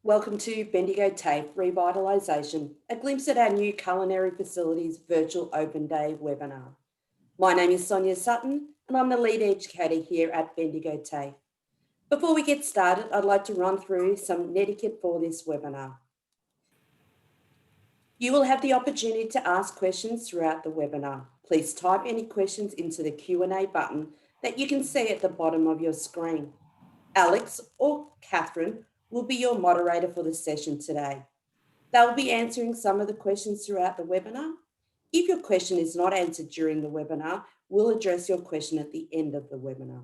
Welcome to Bendigo TAFE Revitalisation, a glimpse at our new culinary facilities virtual open day webinar. My name is Sonia Sutton and I'm the lead educator here at Bendigo TAFE. Before we get started, I'd like to run through some etiquette for this webinar. You will have the opportunity to ask questions throughout the webinar. Please type any questions into the Q&A button that you can see at the bottom of your screen. Alex or Catherine will be your moderator for the session today. They'll be answering some of the questions throughout the webinar. If your question is not answered during the webinar, we'll address your question at the end of the webinar.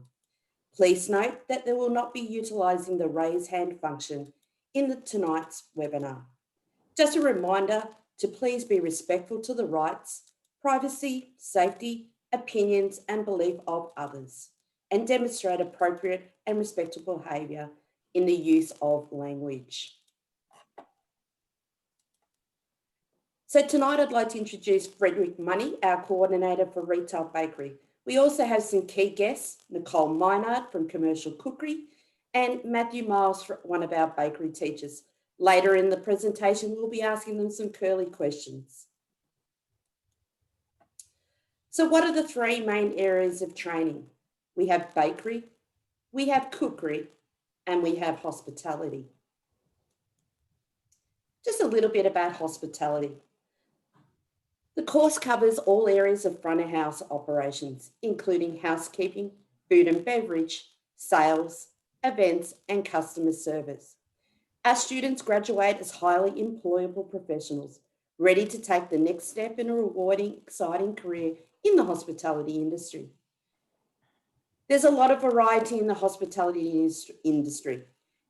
Please note that they will not be utilising the raise hand function in tonight's webinar. Just a reminder to please be respectful to the rights, privacy, safety, opinions and belief of others, and demonstrate appropriate and respectful behaviour in the use of language. So tonight I'd like to introduce Frederick Money, our coordinator for Retail Bakery. We also have some key guests, Nicole Minard from Commercial Cookery and Matthew Miles, one of our bakery teachers. Later in the presentation, we'll be asking them some curly questions. So what are the three main areas of training? We have bakery, we have cookery, and we have hospitality. Just a little bit about hospitality. The course covers all areas of front of house operations, including housekeeping, food and beverage, sales, events, and customer service. Our students graduate as highly employable professionals, ready to take the next step in a rewarding, exciting career in the hospitality industry. There's a lot of variety in the hospitality industry,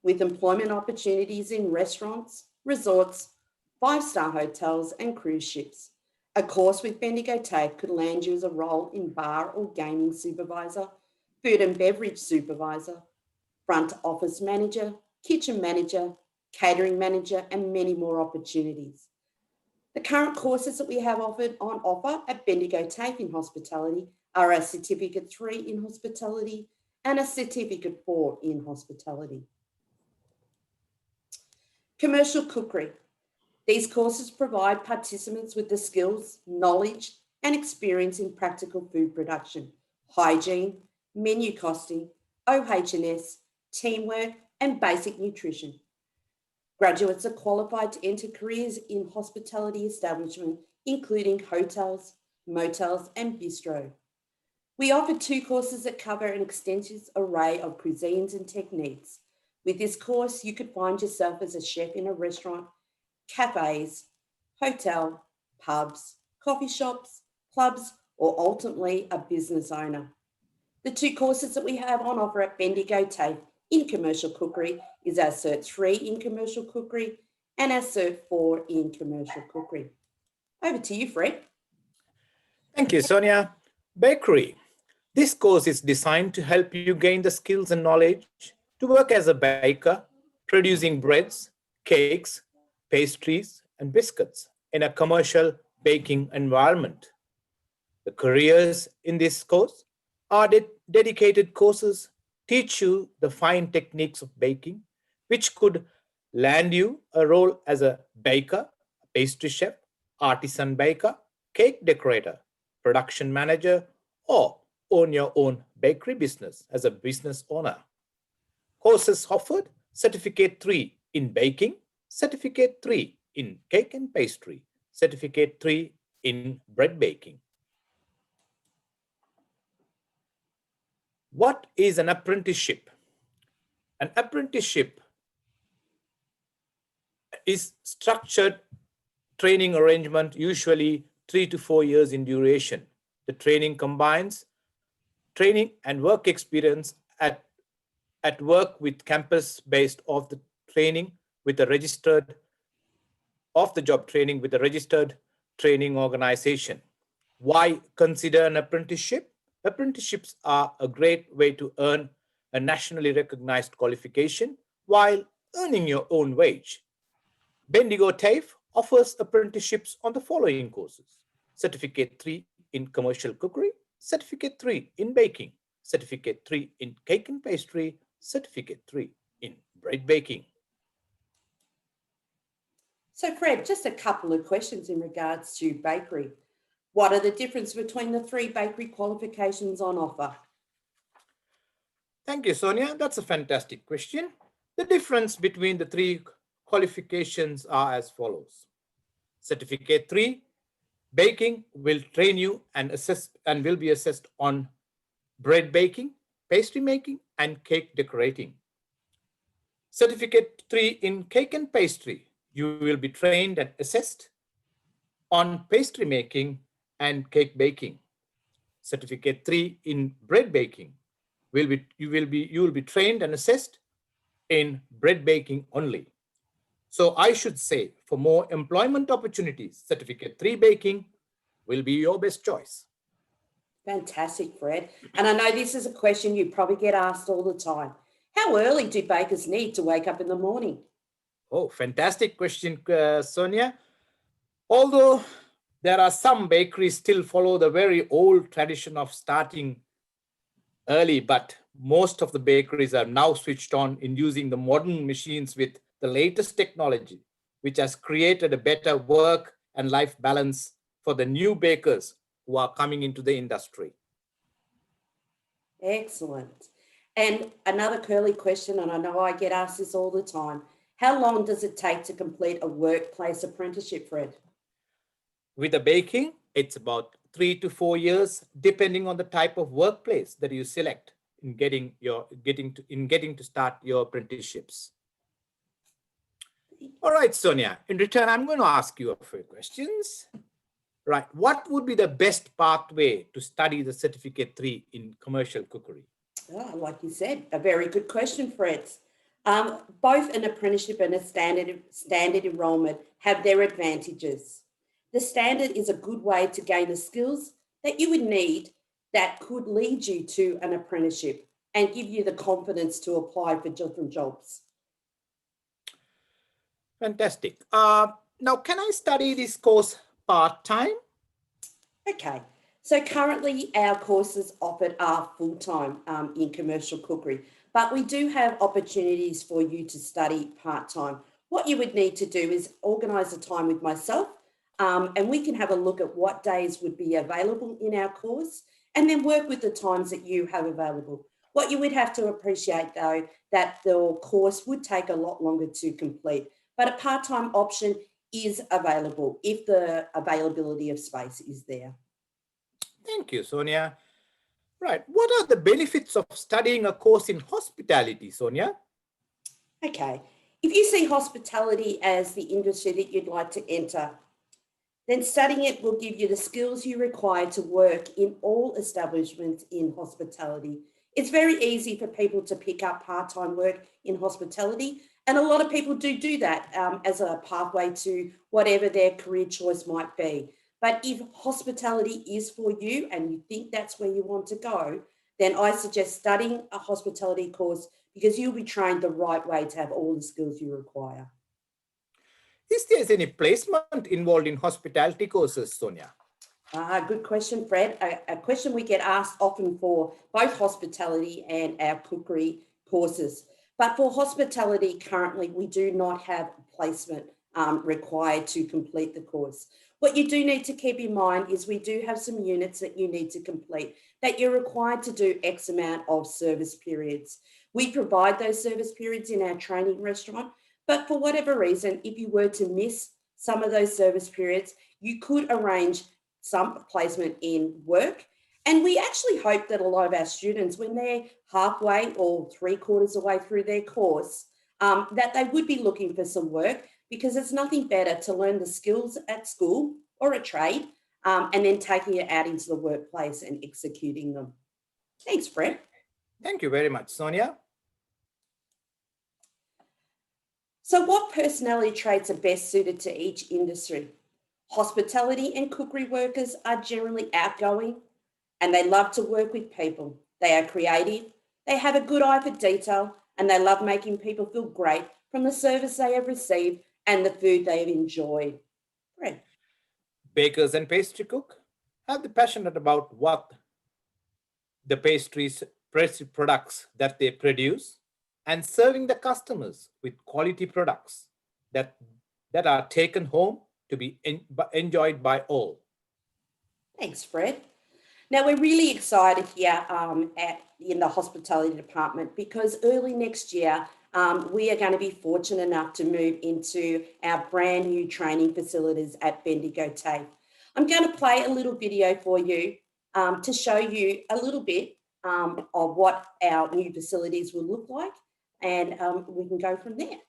with employment opportunities in restaurants, resorts, five-star hotels and cruise ships. A course with Bendigo TAFE could land you as a role in bar or gaming supervisor, food and beverage supervisor, front office manager, kitchen manager, catering manager, and many more opportunities. The current courses that we have on offer at Bendigo TAFE in hospitality are a Certificate 3 in hospitality and a Certificate 4 in hospitality. Commercial cookery. These courses provide participants with the skills, knowledge, and experience in practical food production, hygiene, menu costing, OH&S, teamwork, and basic nutrition. Graduates are qualified to enter careers in hospitality establishment, including hotels, motels, and bistro. We offer two courses that cover an extensive array of cuisines and techniques. With this course, you could find yourself as a chef in a restaurant, cafes, hotel, pubs, coffee shops, clubs, or ultimately a business owner. The two courses that we have on offer at Bendigo TAFE in commercial cookery is our Cert 3 in commercial cookery and our Cert 4 in commercial cookery. Over to you, Fred. Thank you, Sonia. Bakery. This course is designed to help you gain the skills and knowledge to work as a baker, producing breads, cakes, pastries, and biscuits in a commercial baking environment. The careers in this course are dedicated courses teach you the fine techniques of baking, which could land you a role as a baker, pastry chef, artisan baker, cake decorator, production manager, or own your own bakery business as a business owner. Courses offered: Certificate 3 in baking, Certificate 3 in cake and pastry, Certificate 3 in bread baking. What is an apprenticeship? An apprenticeship is structured training arrangement, usually 3 to 4 years in duration. The training combines training and work experience at work with campus-based of the training with a registered off-the-job training with a registered training organization. Why consider an apprenticeship? Apprenticeships are a great way to earn a nationally recognized qualification while earning your own wage. Bendigo TAFE offers apprenticeships on the following courses: Certificate 3 in commercial cookery, Certificate 3 in baking, Certificate 3 in cake and pastry, Certificate 3 in bread baking. So Fred, just a couple of questions in regards to bakery. What are the difference between the three bakery qualifications on offer? Thank you, Sonia. That's a fantastic question. The difference between the three qualifications are as follows. Certificate 3, baking will train you and assess and will be assessed on bread baking, pastry making, and cake decorating. Certificate 3 in cake and pastry, you will be trained and assessed on pastry making and cake baking. Certificate 3 in bread baking, you will be trained and assessed in bread baking only. So I should say, for more employment opportunities, Certificate 3 baking will be your best choice. Fantastic, Fred. And I know this is a question you probably get asked all the time. How early do bakers need to wake up in the morning? Oh, fantastic question, Sonia. Although there are some bakeries still follow the very old tradition of starting early, but most of the bakeries are now switched on in using the modern machines with the latest technology, which has created a better work and life balance for the new bakers who are coming into the industry. Excellent. And another curly question, and I know I get asked this all the time. How long does it take to complete a workplace apprenticeship, Fred? With the baking, it's about 3 to 4 years, depending on the type of workplace that you select in getting to start your apprenticeships. All right, Sonia, in return, I'm going to ask you a few questions. Right, what would be the best pathway to study the Certificate 3 in commercial cookery? Oh, like you said, a very good question, Fred. Both an apprenticeship and a standard enrolment have their advantages. The standard is a good way to gain the skills that you would need that could lead you to an apprenticeship and give you the confidence to apply for different jobs. Fantastic. Now, can I study this course part-time? Okay, so currently our courses offered are full-time in commercial cookery, but we do have opportunities for you to study part-time. What you would need to do is organise a time with myself and we can have a look at what days would be available in our course and then work with the times that you have available. What you would have to appreciate though, that the course would take a lot longer to complete, but a part-time option is available if the availability of space is there. Thank you, Sonia. Right, what are the benefits of studying a course in hospitality, Sonia? Okay, if you see hospitality as the industry that you'd like to enter, then studying it will give you the skills you require to work in all establishments in hospitality. It's very easy for people to pick up part-time work in hospitality, and a lot of people do that as a pathway to whatever their career choice might be. But if hospitality is for you and you think that's where you want to go, then I suggest studying a hospitality course because you'll be trained the right way to have all the skills you require. Is there any placement involved in hospitality courses, Sonia? Good question, Fred. A question we get asked often for both hospitality and our cookery courses. But for hospitality, currently, we do not have placement required to complete the course. What you do need to keep in mind is we do have some units that you need to complete that you're required to do X amount of service periods. We provide those service periods in our training restaurant, but for whatever reason, if you were to miss some of those service periods, you could arrange some placement in work. And we actually hope that a lot of our students, when they're halfway or 3/4 away through their course, that they would be looking for some work, because it's nothing better to learn the skills at school or a trade and then taking it out into the workplace and executing them. Thanks, Fred. Thank you very much, Sonia. So what personality traits are best suited to each industry? Hospitality and cookery workers are generally outgoing and they love to work with people. They are creative, they have a good eye for detail, and they love making people feel great from the service they have received and the food they have enjoyed. Fred. Bakers and pastry cook have the passionate about what the pastry products that they produce and serving the customers with quality products that that are taken home to be enjoyed by all. Thanks, Fred. Now, we're really excited here in the hospitality department because early next year, we are going to be fortunate enough to move into our brand new training facilities at Bendigo TAFE. I'm going to play a little video for you to show you a little bit of what our new facilities will look like, and we can go from there.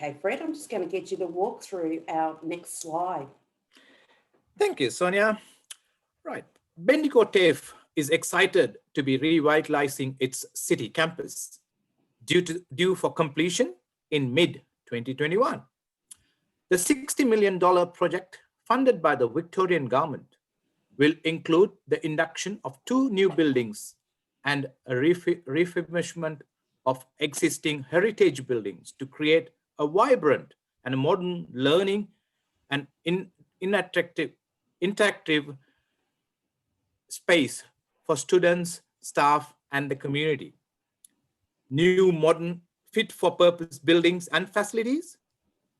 Okay, Fred, I'm just going to get you to walk through our next slide. Thank you, Sonia. Right. Bendigo TAFE is excited to be revitalizing its city campus due for completion in mid-2021. The $60 million project funded by the Victorian government will include the induction of 2 new buildings and a refurbishment of existing heritage buildings to create a vibrant and modern learning and interactive space for students, staff, and the community. New modern fit-for-purpose buildings and facilities,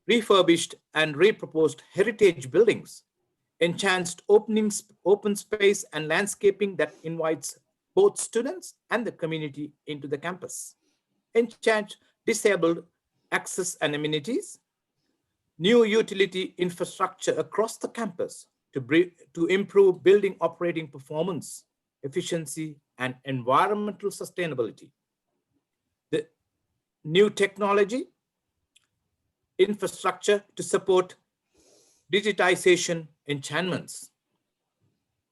refurbished and reproposed heritage buildings, enhanced open space and landscaping that invites both students and the community into the campus, enhanced disabled access and amenities, new utility infrastructure across the campus to improve building operating performance, efficiency, and environmental sustainability. The new technology infrastructure to support digitization enchantments.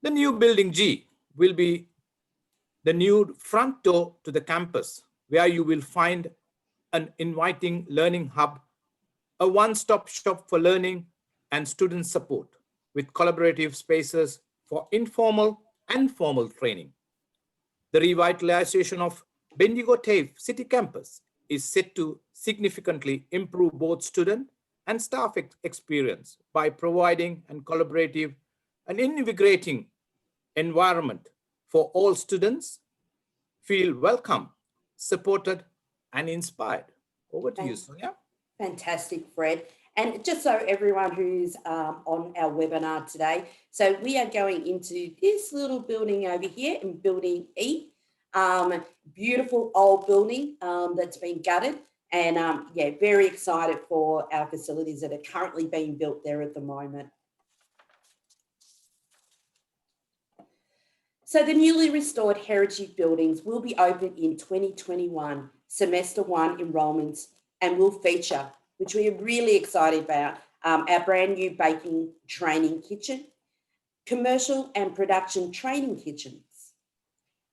The new building G will be the new front door to the campus, where you will find an inviting learning hub, a one-stop shop for learning and student support, with collaborative spaces for informal and formal training. The revitalization of Bendigo TAFE City Campus is set to significantly improve both student and staff experience by providing a collaborative and invigorating environment for all students feel welcome, supported, and inspired. Over to you, Sonia. Fantastic, Fred. And just so everyone who's on our webinar today, so we are going into this little building over here in Building E. Beautiful old building that's been gutted, and yeah, very excited for our facilities that are currently being built there at the moment. So the newly restored heritage buildings will be open in 2021, semester 1 enrolments, and will feature, which we are really excited about, our brand new baking training kitchen, commercial and production training kitchens,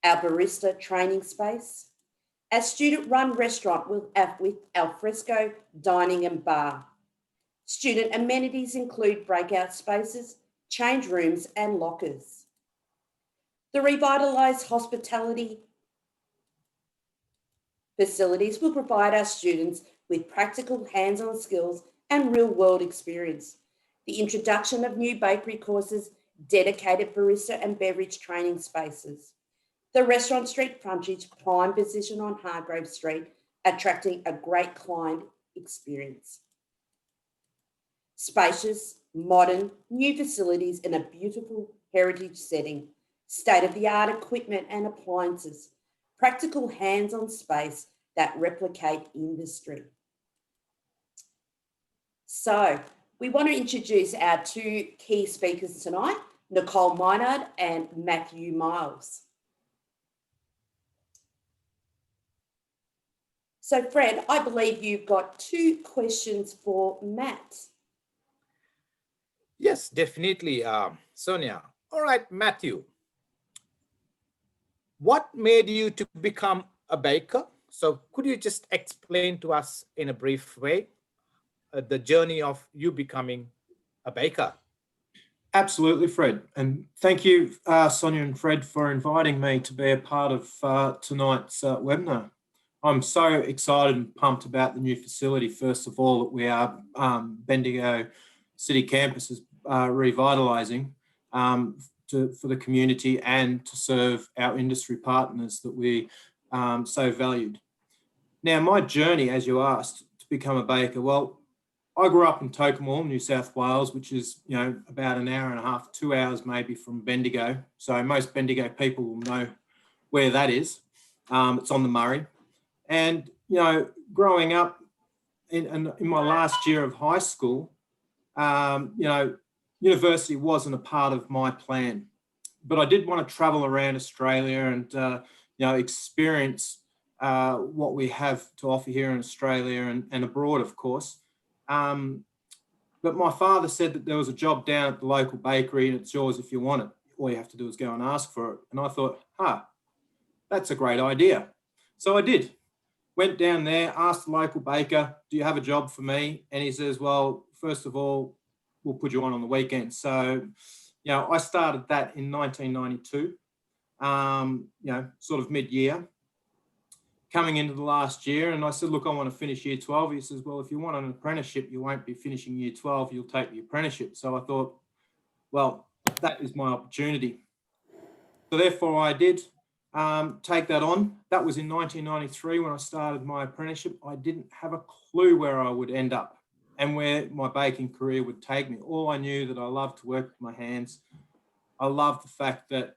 our barista training space, A student-run restaurant with alfresco dining and bar. Student amenities include breakout spaces, change rooms and lockers. The revitalised hospitality facilities will provide our students with practical hands-on skills and real-world experience. The introduction of new bakery courses, dedicated barista and beverage training spaces. The Restaurant Street frontage, prime position on Hargrave Street, attracting a great client experience. Spacious, modern, new facilities in a beautiful heritage setting, state-of-the-art equipment and appliances, practical hands-on space that replicate industry. So we want to introduce our two key speakers tonight, Nicole Minard and Matthew Miles. So Fred, I believe you've got two questions for Matt. Yes, definitely, Sonia. All right, Matthew. What made you to become a baker? So could you just explain to us in a brief way the journey of you becoming a baker? Absolutely, Fred. And thank you, Sonia and Fred, for inviting me to be a part of tonight's webinar. I'm so excited and pumped about the new facility. First of all, that we are Bendigo City Campus is revitalising for the community and to serve our industry partners that we so valued. Now, my journey, as you asked, to become a baker, well, I grew up in Tocumwal, New South Wales, which is, about an hour and a half, 2 hours maybe from Bendigo. So most Bendigo people will know where that is. It's on the Murray. And, growing up in my last year of high school, university wasn't a part of my plan. But I did want to travel around Australia and, experience what we have to offer here in Australia and abroad, of course. But my father said that there was a job down at the local bakery and it's yours if you want it. All you have to do is go and ask for it. And I thought, that's a great idea. So I did. Went down there, asked the local baker, do you have a job for me? And he says, well, first of all, we'll put you on the weekend. So, I started that in 1992, sort of mid-year. Coming into the last year, and I said, look, I want to finish year 12. He says, well, if you want an apprenticeship, you won't be finishing year 12, you'll take the apprenticeship. So I thought, well, that is my opportunity. So therefore I did take that on. That was in 1993 when I started my apprenticeship. I didn't have a clue where I would end up and where my baking career would take me. All I knew that I loved to work with my hands. I love the fact that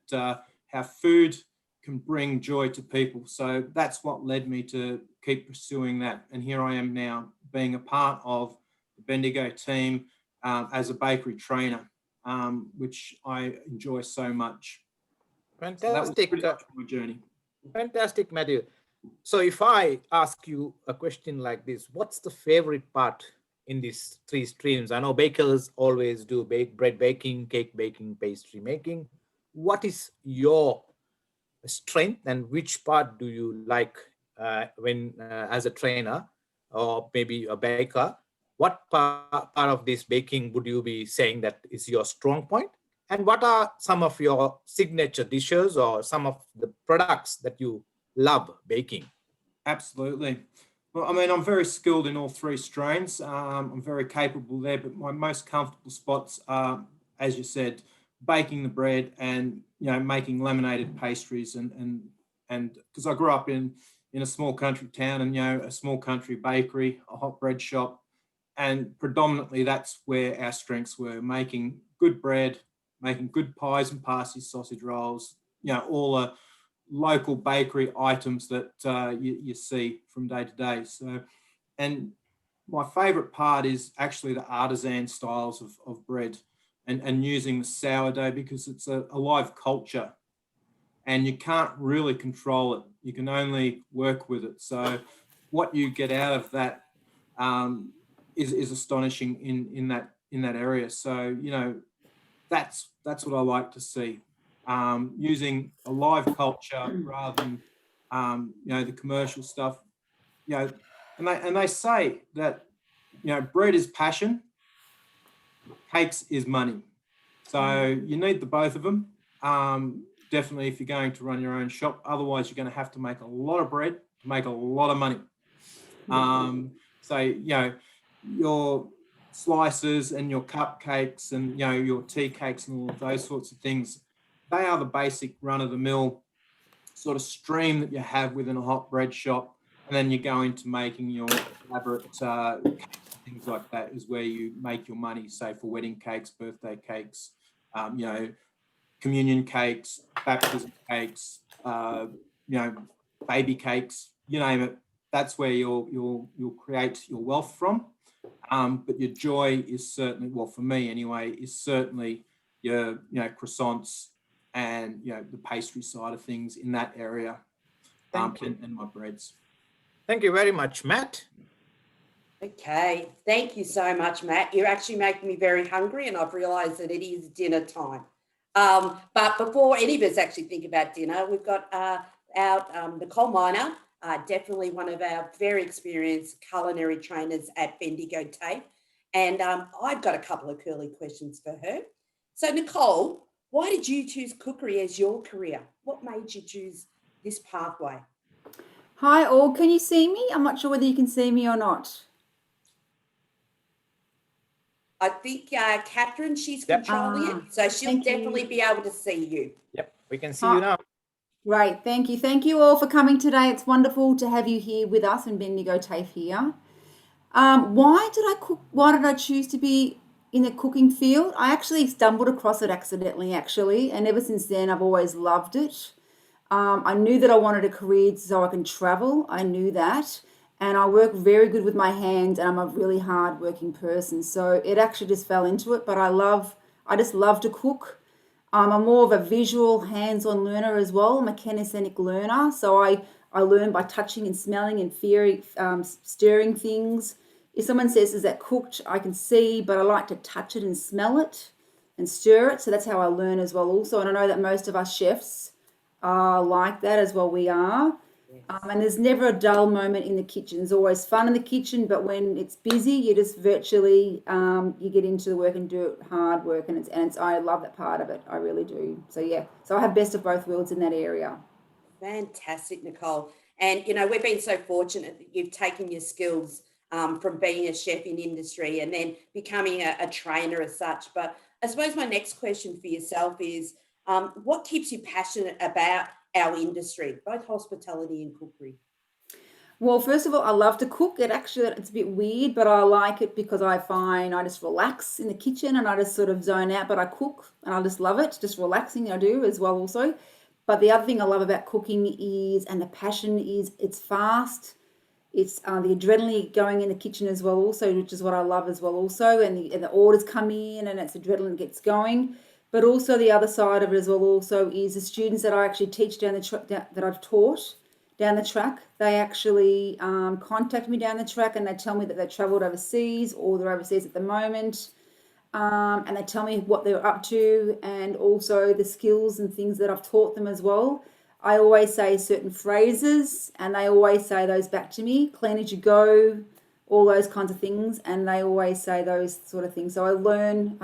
how food can bring joy to people. So that's what led me to keep pursuing that. And here I am now being a part of the Bendigo team as a bakery trainer, which I enjoy so much. Fantastic. So that was pretty much my journey. Fantastic, Matthew. So if I ask you a question like this, what's the favorite part in these three streams? I know bakers always do bread baking, cake baking, pastry making. What is your strength and which part do you like when as a trainer or maybe a baker? What part of this baking would you be saying that is your strong point? And what are some of your signature dishes or some of the products that you love baking? Absolutely. Well, I mean, I'm very skilled in all three strains. I'm very capable there, but my most comfortable spots are, as you said, baking the bread and, making laminated pastries and because I grew up in a small country town and, a small country bakery, a hot bread shop. And predominantly that's where our strengths were, making good bread, making good pies and pasties, sausage rolls, all the local bakery items that you see from day to day. So, and my favorite part is actually the artisan styles of bread and using the sourdough because it's a live culture and you can't really control it. You can only work with it. So what you get out of that is astonishing in that area. So, that's what I like to see. Using a live culture rather than the commercial stuff, and they say that, bread is passion, cakes is money. So you need the both of them. Definitely if you're going to run your own shop. Otherwise, you're going to have to make a lot of bread to make a lot of money. So, your slices and your cupcakes and, your tea cakes and all of those sorts of things, they are the basic run-of-the-mill sort of stream that you have within a hot bread shop. And then you go into making your elaborate things like that is where you make your money, say for wedding cakes, birthday cakes, communion cakes, baptism cakes, baby cakes, you name it. That's where you'll create your wealth from. But your joy is certainly, well, for me anyway, is certainly your croissants and the pastry side of things in that area. And my breads. Thank you very much, Matt. Okay, thank you so much, Matt. You're actually making me very hungry, and I've realised that it is dinner time. But before any of us actually think about dinner, we've got our Nicole Miner, definitely one of our very experienced culinary trainers at Bendigo TAFE. And I've got a couple of curly questions for her. So Nicole, why did you choose cookery as your career? What made you choose this pathway? Hi all, can you see me? I'm not sure whether you can see me or not. I think Catherine, she's controlling it, so she'll definitely be able to see you. Yep, we can see you now. Great, thank you. Thank you all for coming today. It's wonderful to have you here with us in Bendigo TAFE here. Why did I cook? Why did I choose to be in the cooking field? I actually stumbled across it accidentally, and ever since then I've always loved it. I knew that I wanted a career so I can travel. I knew that. And I work very good with my hands, and I'm a really hard working person. So it actually just fell into it, but I just love to cook. I'm more of a visual hands-on learner as well. I'm a kinesthetic learner. So I learn by touching and smelling and stirring things. If someone says, is that cooked? I can see, but I like to touch it and smell it and stir it. So that's how I learn as well also. And I know that most of us chefs are like that as well. We are. And there's never a dull moment in the kitchen. There's always fun in the kitchen, but when it's busy, you just virtually you get into the work and do it hard work, and I love that part of it. I really do. So yeah, so I have best of both worlds in that area. Fantastic, Nicole. And we've been so fortunate that you've taken your skills from being a chef in industry and then becoming a trainer as such. But I suppose my next question for yourself is, what keeps you passionate about our industry, both hospitality and cookery? Well, first of all, I love to cook. It's a bit weird, but I like it because I find I just relax in the kitchen and I just sort of zone out, but I cook and I just love it, just relaxing I do as well also. But the other thing I love about cooking is, and the passion is, it's fast. It's the adrenaline going in the kitchen as well also, which is what I love as well also. And the orders come in and it's adrenaline gets going. But also the other side of it as well also is the students that I actually teach that I've taught down the track. They actually contact me down the track and they tell me that they travelled overseas or they're overseas at the moment. And they tell me what they're up to and also the skills and things that I've taught them as well. I always say certain phrases and they always say those back to me, clean as you go, all those kinds of things. And they always say those sort of things. So I learn,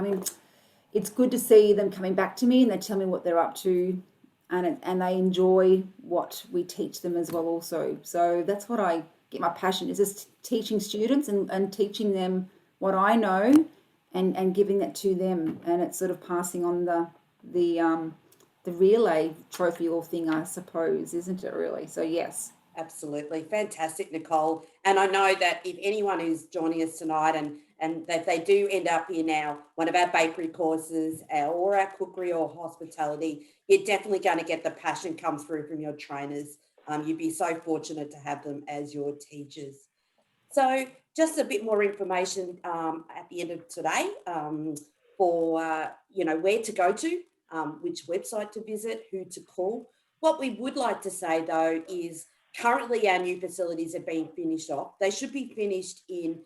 it's good to see them coming back to me and they tell me what they're up to and they enjoy what we teach them as well also. So that's what I get my passion is just teaching students and teaching them what I know and giving that to them. And it's sort of passing on the relay trophy or thing, I suppose, isn't it really? So yes. Absolutely. Fantastic, Nicole. And I know that if anyone who's joining us tonight and that they do end up in one of our bakery courses or our cookery or hospitality, you're definitely going to get the passion come through from your trainers. You'd be so fortunate to have them as your teachers. So just a bit more information at the end of today for, where to go to, which website to visit, who to call. What we would like to say, though, is currently our new facilities are being finished off. They should be finished in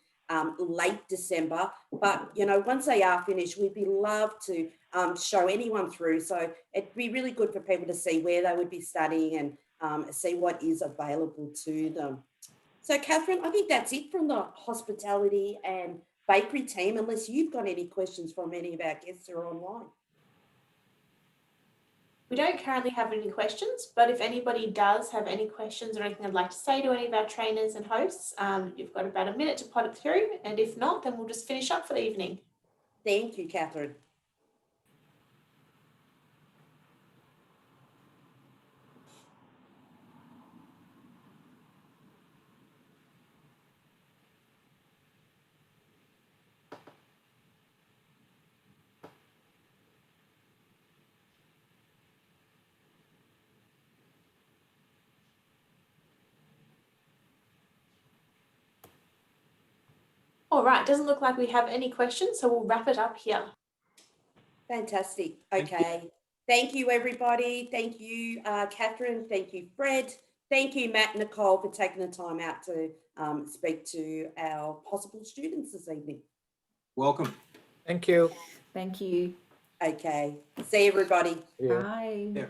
late December, but once they are finished, we'd be love to show anyone through. So it'd be really good for people to see where they would be studying see what is available to them. So, Catherine, I think that's it from the hospitality and bakery team, unless you've got any questions from any of our guests who are online. We don't currently have any questions, but if anybody does have any questions or anything I'd like to say to any of our trainers and hosts, you've got about a minute to pot it through. And if not, then we'll just finish up for the evening. Thank you, Catherine. All right, doesn't look like we have any questions, so we'll wrap it up here. Fantastic. Thank you. Okay. Thank you, everybody. Thank you, Catherine. Thank you, Fred. Thank you, Matt and Nicole, for taking the time out to speak to our possible students this evening. Welcome. Thank you. Thank you. Okay. See everybody. Yeah. Bye. Yeah.